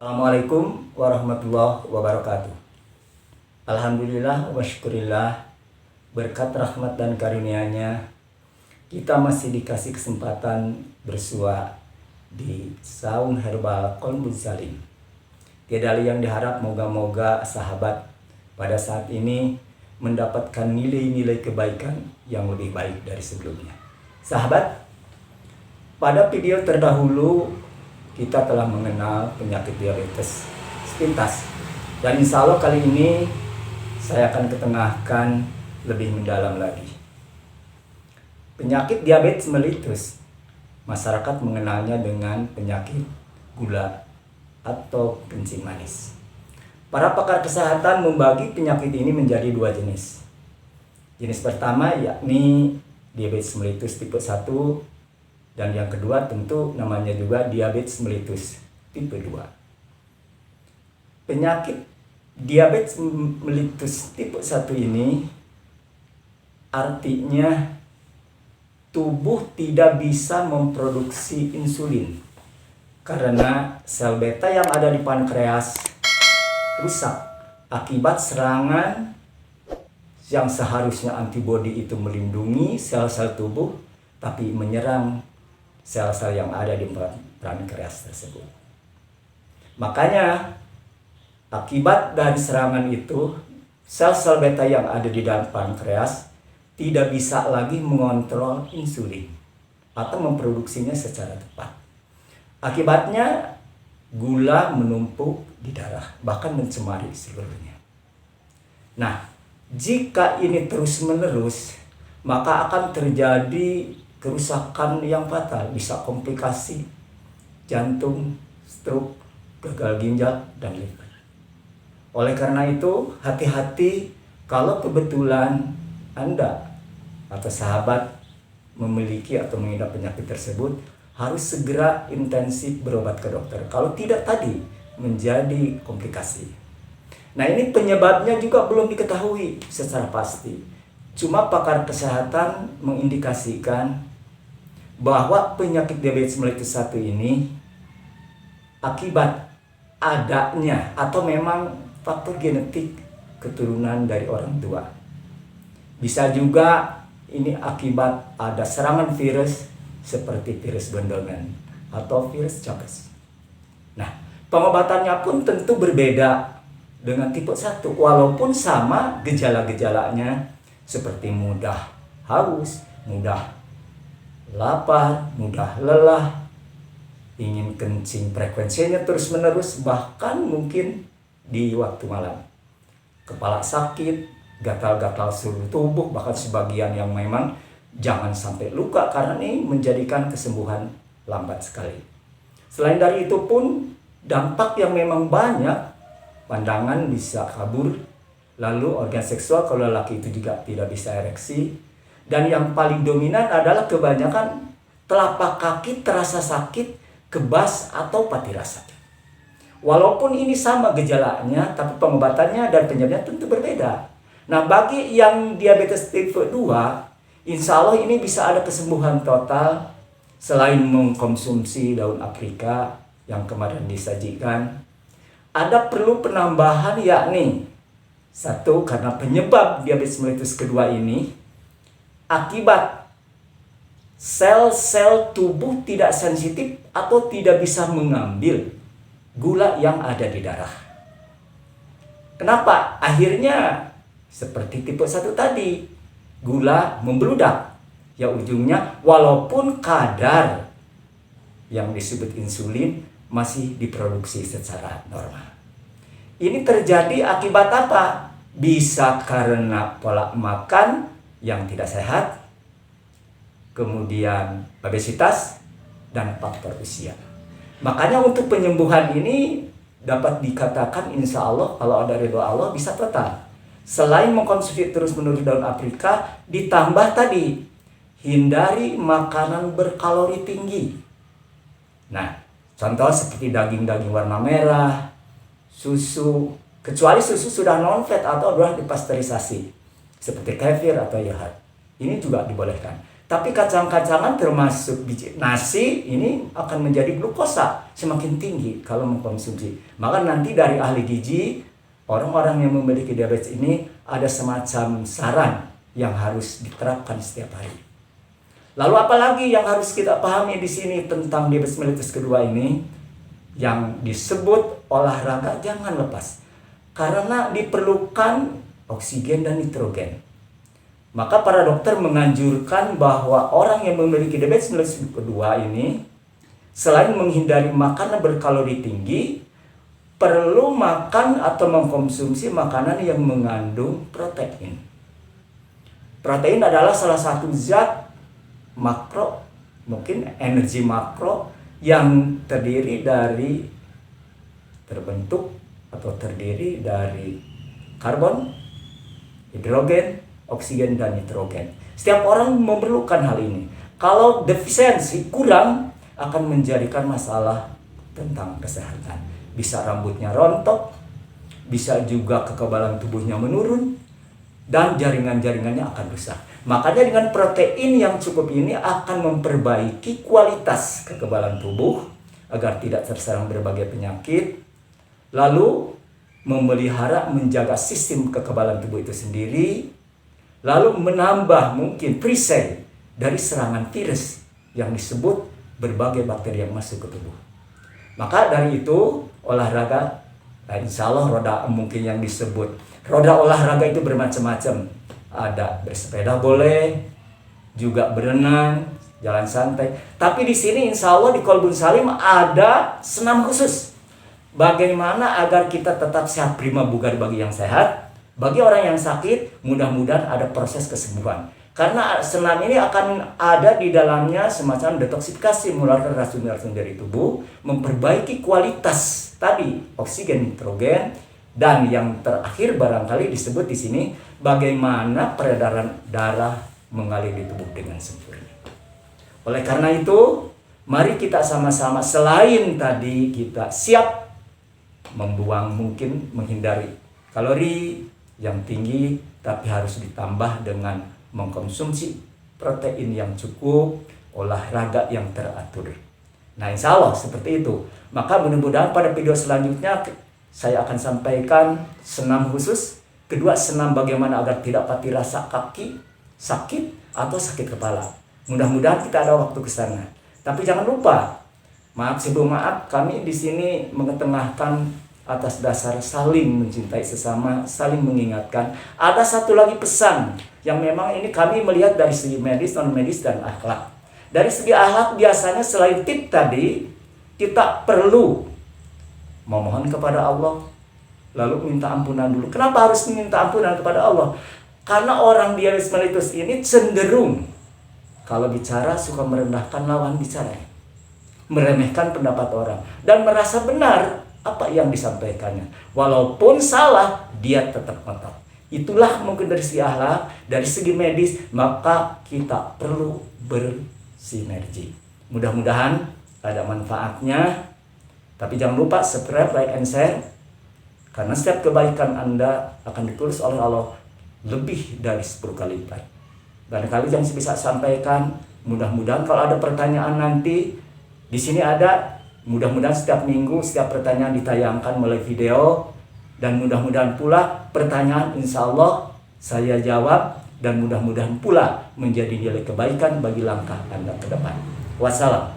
Assalamualaikum warahmatullahi wabarakatuh. Alhamdulillah wa syukurillah, berkat rahmat dan karunia-Nya kita masih dikasih kesempatan bersua di Saung Herbal Qalbuz Salim. Tiada yang diharap, moga-moga sahabat pada saat ini mendapatkan nilai-nilai kebaikan yang lebih baik dari sebelumnya. Sahabat, pada video terdahulu kita telah mengenal penyakit diabetes sepintas, dan insya Allah kali ini saya akan ketengahkan lebih mendalam lagi. Penyakit diabetes mellitus, masyarakat mengenalnya dengan penyakit gula atau kencing manis. Para pakar kesehatan membagi penyakit ini menjadi dua jenis. Jenis pertama yakni diabetes mellitus tipe 1, dan yang kedua tentu namanya juga diabetes mellitus tipe 2. Penyakit diabetes mellitus tipe 1 ini artinya tubuh tidak bisa memproduksi insulin karena sel beta yang ada di pankreas rusak akibat serangan yang seharusnya antibodi itu melindungi sel-sel tubuh, tapi menyerang sel-sel yang ada di pankreas tersebut. Makanya akibat dari serangan itu, sel-sel beta yang ada di dalam pankreas tidak bisa lagi mengontrol insulin atau memproduksinya secara tepat. Akibatnya gula menumpuk di darah, bahkan mencemari seluruhnya. Nah, jika ini terus-menerus, maka akan terjadi kerusakan yang fatal, bisa komplikasi jantung, stroke, gagal ginjal, dan liver. Oleh karena itu, hati-hati kalau kebetulan Anda atau sahabat memiliki atau mengidap penyakit tersebut, harus segera intensif berobat ke dokter. Kalau tidak tadi menjadi komplikasi. Nah, ini penyebabnya juga belum diketahui secara pasti. Cuma pakar kesehatan mengindikasikan bahwa penyakit diabetes mellitus 1 ini akibat adanya atau memang faktor genetik keturunan dari orang tua. Bisa juga ini akibat ada serangan virus seperti virus Bondomen atau virus Chagas. Nah, pengobatannya pun tentu berbeda dengan tipe 1, walaupun sama gejala-gejalanya seperti mudah haus, mudah lapar, mudah lelah, ingin kencing frekuensinya terus-menerus, bahkan mungkin di waktu malam. Kepala sakit, gatal-gatal seluruh tubuh, bahkan sebagian yang memang jangan sampai luka karena ini menjadikan kesembuhan lambat sekali. Selain dari itu pun dampak yang memang banyak, pandangan bisa kabur, lalu organ seksual kalau laki itu juga tidak bisa ereksi. Dan yang paling dominan adalah kebanyakan telapak kaki terasa sakit, kebas, atau patih rasa. Walaupun ini sama gejalanya, tapi pengobatannya dan penyebabnya tentu berbeda. Nah, bagi yang diabetes tipe 2, insya Allah ini bisa ada kesembuhan total selain mengkonsumsi daun aprika yang kemarin disajikan. Ada perlu penambahan, yakni 1, karena penyebab diabetes mellitus kedua ini akibat sel-sel tubuh tidak sensitif atau tidak bisa mengambil gula yang ada di darah. Kenapa? Akhirnya seperti tipe 1 tadi, gula membeludak. Ya ujungnya walaupun kadar yang disebut insulin masih diproduksi secara normal. Ini terjadi akibat apa? Bisa karena pola makan yang tidak sehat, kemudian obesitas, dan faktor usia. Makanya untuk penyembuhan ini dapat dikatakan insya Allah kalau ada ridho Allah bisa total. Selain mengkonsumsi terus-menerus daun aprika, ditambah tadi hindari makanan berkalori tinggi. Nah, contoh seperti daging-daging warna merah, susu, kecuali susu sudah non-fat atau sudah dipasteurisasi, seperti kefir atau yogurt. Ini juga dibolehkan. Tapi kacang-kacangan termasuk biji nasi ini akan menjadi glukosa semakin tinggi kalau mengkonsumsi. Maka nanti dari ahli gizi, orang-orang yang memiliki diabetes ini ada semacam saran yang harus diterapkan setiap hari. Lalu apalagi yang harus kita pahami di sini tentang diabetes mellitus kedua ini, yang disebut olahraga jangan lepas. Karena diperlukan oksigen dan nitrogen. Maka para dokter menganjurkan bahwa orang yang memiliki diabetes mellitus kedua ini, selain menghindari makanan berkalori tinggi, perlu makan atau mengkonsumsi makanan yang mengandung protein. Protein adalah salah satu zat makro, mungkin energi makro yang terdiri dari karbon, hidrogen, oksigen, dan nitrogen. Setiap orang memerlukan hal ini. Kalau defisiensi kurang akan menjadikan masalah tentang kesehatan. Bisa rambutnya rontok, bisa juga kekebalan tubuhnya menurun, dan jaringan-jaringannya akan rusak. Makanya dengan protein yang cukup ini akan memperbaiki kualitas kekebalan tubuh agar tidak terserang berbagai penyakit, lalu memelihara, menjaga sistem kekebalan tubuh itu sendiri, lalu menambah mungkin perisai dari serangan virus yang disebut berbagai bakteri yang masuk ke tubuh. Maka dari itu olahraga, insya Allah mungkin yang disebut roda olahraga itu bermacam-macam. Ada bersepeda boleh, juga berenang, jalan santai. Tapi di sini insya Allah di Kolbun Salim ada senam khusus. Bagaimana agar kita tetap sehat prima bugar bagi yang sehat. Bagi orang yang sakit, mudah-mudahan ada proses kesembuhan. Karena senam ini akan ada di dalamnya semacam detoksifikasi, mengeluarkan racun-racun dari tubuh, memperbaiki kualitas tadi oksigen, nitrogen, dan yang terakhir barangkali disebut di sini bagaimana peredaran darah mengalir di tubuh dengan sempurna. Oleh karena itu, mari kita sama-sama selain tadi kita siap membuang, mungkin menghindari kalori yang tinggi, tapi harus ditambah dengan mengkonsumsi protein yang cukup, olahraga yang teratur. Nah, insya Allah seperti itu. Maka mudah-mudahan pada video selanjutnya saya akan sampaikan senam khusus. Kedua, senam bagaimana agar tidak pati rasa kaki sakit atau sakit kepala. Mudah-mudahan kita ada waktu ke sana. Tapi jangan lupa, maaf sebelum maaf, kami di sini mengetengahkan atas dasar saling mencintai sesama, saling mengingatkan. Ada satu lagi pesan yang memang ini kami melihat dari segi medis, non-medis, dan akhlak. Dari segi akhlak biasanya selain tip tadi, kita perlu memohon kepada Allah, lalu minta ampunan dulu. Kenapa harus minta ampunan kepada Allah? Karena orang diabetes mellitus ini cenderung kalau bicara suka merendahkan lawan bicara, meremehkan pendapat orang, dan merasa benar apa yang disampaikannya. Walaupun salah, dia tetap ngotot. Itulah mungkin dari segi akhlak, dari segi medis, maka kita perlu bersinergi. Mudah-mudahan ada manfaatnya. Tapi jangan lupa subscribe, like, and share. Karena setiap kebaikan Anda akan ditulis oleh Allah lebih dari 10 kali lipat. Barangkali yang bisa sampaikan, mudah-mudahan kalau ada pertanyaan nanti, di sini ada. Mudah-mudahan setiap minggu, setiap pertanyaan ditayangkan melalui video. Dan mudah-mudahan pula pertanyaan insya Allah saya jawab. Dan mudah-mudahan pula menjadi nilai kebaikan bagi langkah Anda ke depan. Wassalam.